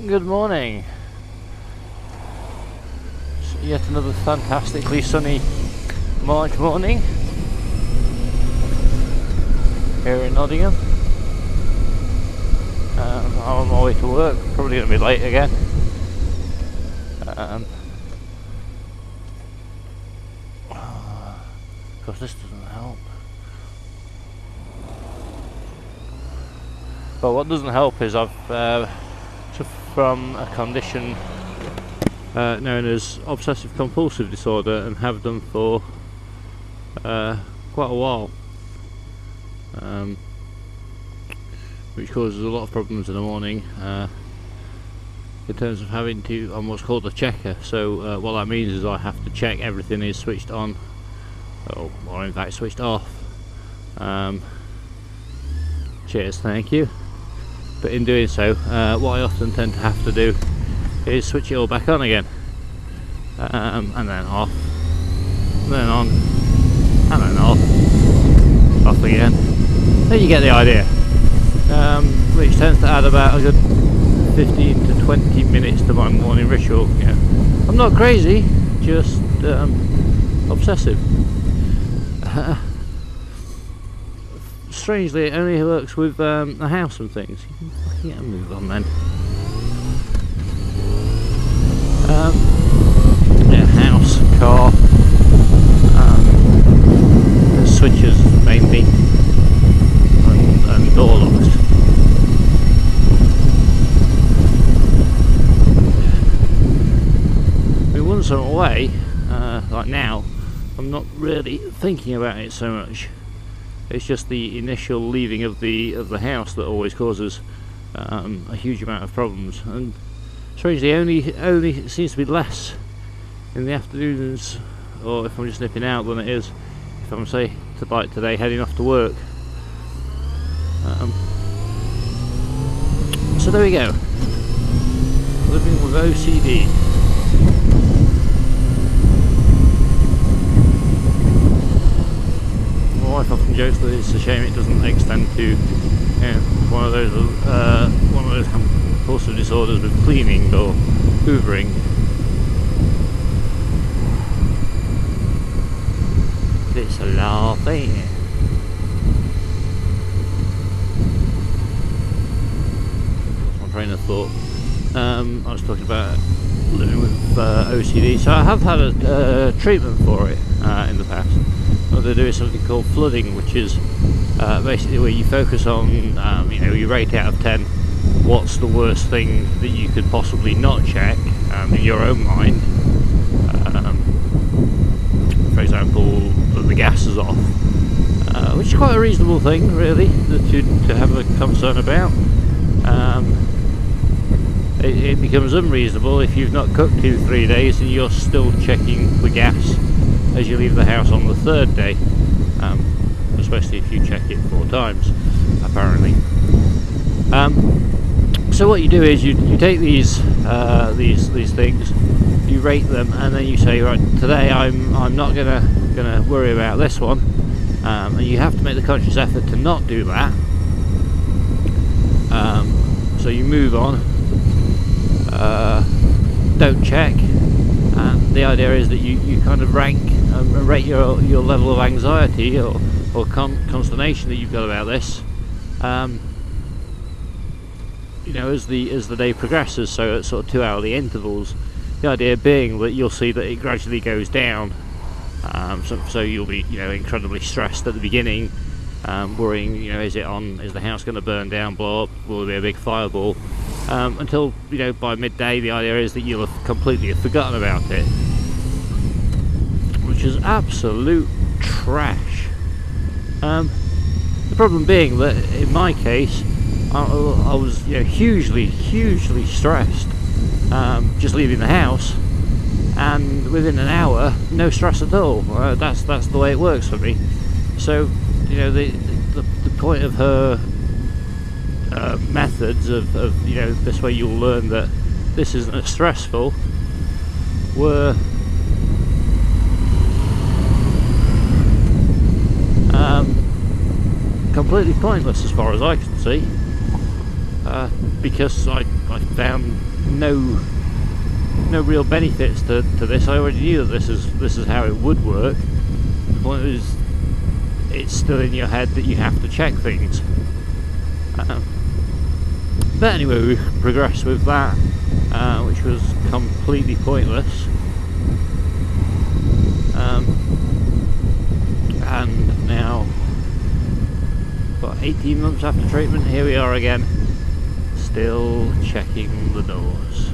Good morning. It's yet another fantastically sunny March morning here in Nottingham. I'm on my way to work, probably going to be late again. Because this doesn't help. But what doesn't help is I've suffered from a condition known as obsessive compulsive disorder, and have done for quite a while, which causes a lot of problems in the morning in terms of having to, on what's called a checker. So what that means is I have to check everything is switched on, or in fact switched off. Cheers, thank you. But in doing so, what I often tend to have to do is switch it all back on again, and then off, and then on, and then off again. Then you get the idea, which tends to add about a good 15 to 20 minutes to my morning ritual. Yeah, I'm not crazy, just obsessive. Strangely, it only works with the house and things. You can fucking get a move on then. Yeah, house, car, switches mainly, and door locks. I mean, once I'm away, like now, I'm not really thinking about it so much. It's just the initial leaving of the house that always causes a huge amount of problems, and strangely only seems to be less in the afternoons, or if I'm just nipping out, than it is if I'm, say, like today, heading off to work. So there we go. Living with OCD. My wife often jokes that it's a shame it doesn't extend to, one of those compulsive disorders with cleaning or hoovering. It's a laugh, ain't it? That's my train of thought. I was talking about living with OCD, so I have had a treatment for it in the past. What they do is something called flooding, which is basically where you focus on, you rate out of 10 what's the worst thing that you could possibly not check in your own mind. For example, that the gas is off, which is quite a reasonable thing, really, to have a concern about. It becomes unreasonable if you've not cooked 2-3 days and you're still checking the gas as you leave the house on the third day, especially if you check it 4 times, apparently. So what you do is you take these things, you rate them, and then you say, right, today I'm not gonna worry about this one, and you have to make the conscious effort to not do that. So you move on, don't check, and the idea is that you kind of rank and rate your level of anxiety or consternation that you've got about this, as the day progresses. So at sort of 2-hourly intervals, the idea being that you'll see that it gradually goes down. So you'll be incredibly stressed at the beginning, worrying, is the house going to burn down, blow up, will there be a big fireball, until by midday the idea is that you'll have completely forgotten about it, which is absolute trash. The problem being that in my case I was hugely stressed just leaving the house, and within an hour no stress at all. That's the way it works for me. So the point of her methods of this way you'll learn that this isn't as stressful were completely pointless as far as I can see. because I found no real benefits to this. I already knew that this is how it would work. The point is, it's still in your head that you have to check things. But anyway, we progressed with that, which was completely pointless. And now, about 18 months after treatment, here we are again, still checking the doors.